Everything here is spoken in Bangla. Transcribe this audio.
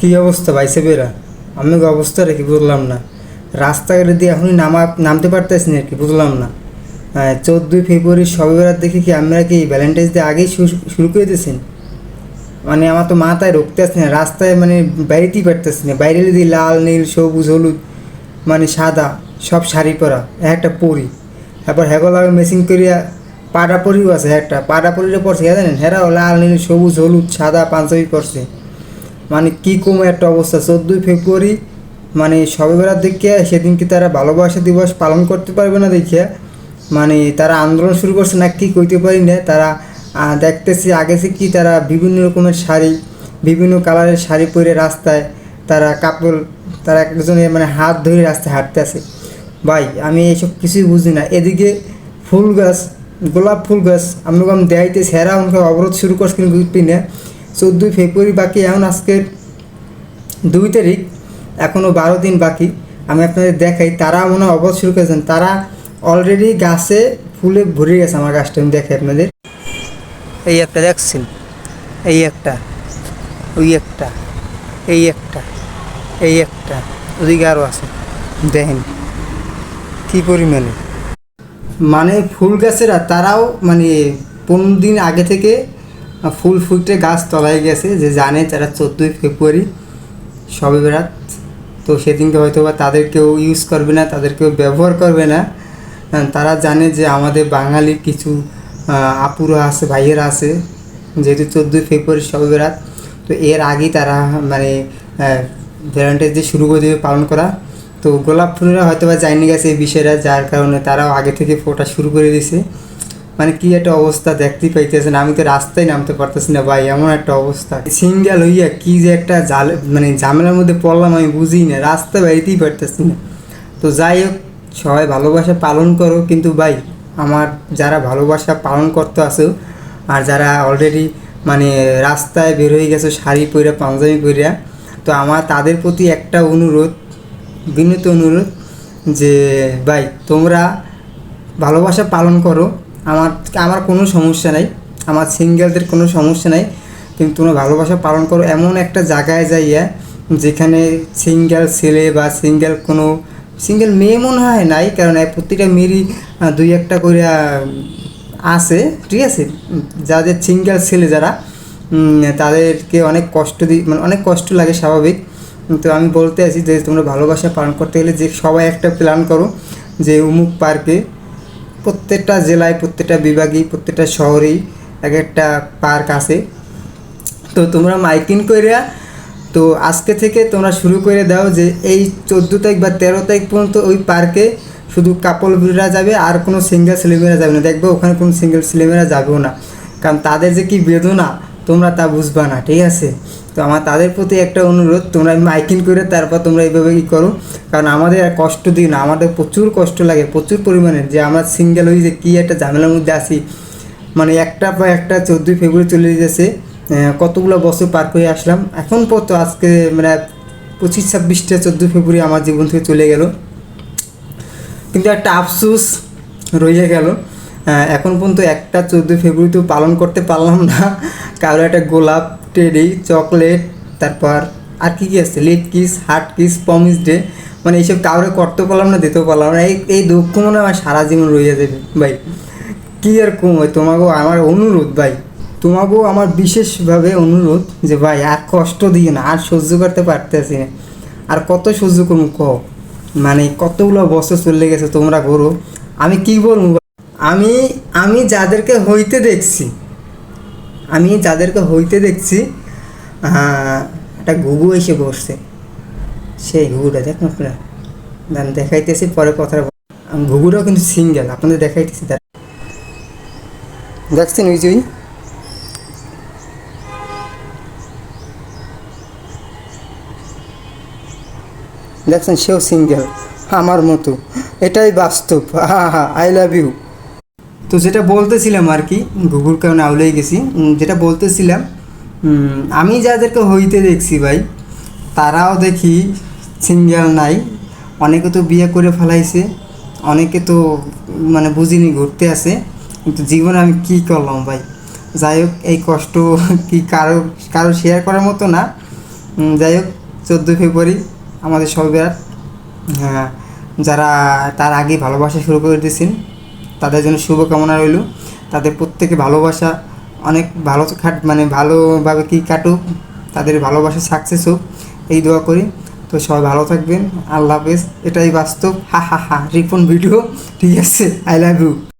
কী অবস্থা ভাইসেবেরা? আমি অবস্থা রেখে বুঝলাম না। রাস্তাঘাটে দিয়ে এখনই নামতে পারতেছি না আর কি, বুঝলাম না। 14ই ফেব্রুয়ারি শবে বরাত দেখে কি আমরা কি ভ্যালেন্টাইন্স ডে আগেই শুরু করে দিয়েছেন? মানে আমার তো মাথায় ঢুকতে আসছে না, রাস্তায় মানে বাইরেতেই পারতেছি না। বাইরে দিয়ে লাল নীল সবুজ হলুদ মানে সাদা সব শাড়ি পরা একটা পরি, তারপর হেগলাগে মেসিং করিয়া পাড়াপড়িও আছে, একটা পাড়াপড়িরে পড়ছে জানেন, হেরাও লাল নীল সবুজ হলুদ সাদা পাঞ্জাবি পরছে। মানে কী কম একটা অবস্থা। 14ই ফেব্রুয়ারি মানে শবে বরাত দেখিয়া সেদিনকে তারা ভালোবাসা দিবস পালন করতে পারবে না দেখিয়া মানে তারা আন্দোলন শুরু করছে না কি কইতে পারি না। তারা দেখতেছি আগে থেকে তারা বিভিন্ন রকমের শাড়ি বিভিন্ন কালারের শাড়ি পরে রাস্তায় তারা কাপড় তারা একজনের মানে হাত ধরে রাস্তায় হাঁটতে আসে। ভাই আমি এইসব কিছুই বুঝি না। এদিকে ফুল গাছ গোলাপ ফুল গাছ আমি দেখাইতে সেরা আমাকে অবরোধ শুরু করছে কিন্তু বুঝবি না। 14ই ফেব্রুয়ারি বাকি, এখন আজকের 2 তারিখ, এখনও 12 দিন বাকি। আমি আপনাদের দেখাই, তারা মনে হয় অবরোধ শুরু করেছেন। তারা অলরেডি গাছে ফুলে ভরে গেছে। আমার গাছটা আমি দেখাই আপনাদের। এই একটা দেখছেন, এই একটা, ওই একটা, এই একটা, এই একটা, ওদিকে আরও আছে, দেখেন কী পরিমাণে। মানে ফুল গাছেরা তারাও মানে 15 দিন আগে থেকে ফুল ফুটে গাছ তলায় গেছে, যে জানে তারা 14ই ফেব্রুয়ারি শবে বরাত, তো সেদিনকে হয়তো বা তাদের কেউ ইউজ করবে না, তাদের কেউ ব্যবহার করবে না। তারা জানে যে আমাদের বাঙালির কিছু আপুরা আছে, ভাইয়েরা আছে, যেহেতু 14ই ফেব্রুয়ারি শবে বরাত, তো এর আগেই তারা মানে ভ্যালেন্টাইন্স ডে শুরু করে দেবে পালন করা। তো গোলাপ ফুলেরা হয়তো বা জানিয়ে গেছে এই বিষয়টা, যার কারণে তারাও আগে থেকে ফোটা শুরু করে দিয়েছে। মানে কি একটা অবস্থা দেখতেই পাইতেছেন। আমি তো রাস্তায় নামতে পারতেছি না ভাই, এমন একটা অবস্থা। সিঙ্গেল হইয়া কি যে একটা মানে ঝামেলার মধ্যে পড়লাম আমি বুঝি না, রাস্তায় বেরিতেই পারতেছি না। তো যাই হোক, সবাই ভালোবাসা পালন করো, কিন্তু ভাই আমার যারা ভালোবাসা পালন করতে আসো আর যারা অলরেডি মানে রাস্তায় বের হয়ে গেছো শাড়ি পইরা পাঞ্জাবি পইরা, তো আমার তাদের প্রতি একটা অনুরোধ, বিনীত অনুরোধ, যে ভাই তোমরা ভালোবাসা পালন করো। আমার কোনো সমস্যা নাই, আমার সিঙ্গেলদের কোনো সমস্যা নাই, কিন্তু তোমরা ভালোবাসা পালন করো এমন একটা জায়গায় যাইয়া যেখানে সিঙ্গেল ছেলে বা সিঙ্গেল মেয়ে মনে হয় নাই, কারণ প্রতিটা মেয়েরই 2-1টা করে আছে, ঠিক আছে। যাদের সিঙ্গেল ছেলে যারা তাদেরকে অনেক কষ্ট মানে অনেক কষ্ট লাগে, স্বাভাবিক। তো আমি বলতে আছি যে তোমরা ভালোবাসা পালন করতে গেলে যে সবাই একটা প্ল্যান করো যে অমুক পার্কে, প্রত্যেকটা জেলায় প্রত্যেকটা বিভাগে প্রত্যেকটা শহরেই এক একটা পার্ক আছে। তো তোমরা মাইকিং কইরা তো আজকে থেকে তোমরা শুরু করে দাও যে এই 14 তারিখ বা 13 তারিখ পর্যন্ত ওই পার্কে শুধু কাপলরা যাবে, আর কোনো সিঙ্গেল ছেলেমেয়েরা যাবে না। দেখবে ওখানে কোনো সিঙ্গেল ছেলেমেয়েরা যাবেও না, কারণ তাদের যে কী বেদনা তোমরা তা বুঝবা না, ঠিক আছে। তো আমার তাদের প্রতি একটা অনুরোধ, তোমরা মাইকিং করে তারপর তোমরা এইভাবে কী করো, কারণ আমাদের আর কষ্ট দিই না, আমাদের প্রচুর কষ্ট লাগে প্রচুর পরিমাণে, যে আমরা সিঙ্গেল হই যে কী একটা ঝামেলার মধ্যে আসি। মানে একটা পর একটা 14ই ফেব্রুয়ারি চলে যেতেছে, কতগুলো বছর পার করে আসলাম, এখন পর্যন্ত আজকে মানে 25-26টা 14ই ফেব্রুয়ারি আমার জীবন থেকে চলে গেল, কিন্তু একটা আফসোস রয়ে গেল। এখন পর্যন্ত একটা 14ই ফেব্রুয়ারি তো পালন করতে পারলাম না। কারো একটা গোলাপ, টেডি, চকলেট, তারপর আর কী কী আছে, lip kiss, heart kiss, promise day, মানে এইসব কাউরে করতে পারলাম না, দিতেও পারলাম না। এই দুঃখ মনে হয় আমার সারা জীবন রয়ে যাবে ভাই। কী আর কম হয়, তোমাকেও আমার অনুরোধ ভাই, তোমাকেও আমার বিশেষভাবে অনুরোধ যে ভাই আর কষ্ট দিয়ে না, আর সহ্য করতে পারতেছি না, আর কত সহ্য করবো কও। মানে কতগুলো বছর চলে গেছে, তোমরা করো, আমি কী বলবো। আমি যাদেরকে হইতে দেখছি, একটা ঘুঘু এসে বসছে, সেই ঘুঘুটা দেখুন আপনারা, দেখাইতেছি পরে কথা। ঘুঘুটাও কিন্তু সিঙ্গেল, আপনাদের দেখাইতেছি, দেখছেন ওই যে দেখছেন, সেও সিঙ্গেল আমার মতো, এটাই বাস্তব। I love you. তো যেটা বলতেছিলাম আর কি, ঘুঘুর কারণে আউলেই গেছি, যেটা বলতেছিলাম, আমি যাদেরকে হইতে দেখছি ভাই, তারাও দেখি সিঙ্গেল নাই, অনেকে তো বিয়ে করে ফেলাইছে, অনেকে তো মানে বুঝিনি ঘুরতে আসে, কিন্তু জীবনে আমি কী করলাম ভাই। যাই হোক, এই কষ্ট কি কারো শেয়ার করার মতো না, যাই হোক 14 ফেব্রুয়ারি আমাদের শবে বরাত। হ্যাঁ, যারা তার আগে ভালোবাসা শুরু করে দিয়েছেন তাদের জন্য শুভকামনা রইল। তাদের প্রত্যেকে ভালোবাসা অনেক ভালো মানে ভালোভাবে কি কাটুক, তাদের ভালোবাসা সাকসেস হোক এই দোয়া করি। তো সবাই ভালো থাকবেন, আল্লাহ হাফেজ। এটাই বাস্তব, হা হা হা রিপন ভিডিও, ঠিক আছে, আই লাভ ইউ।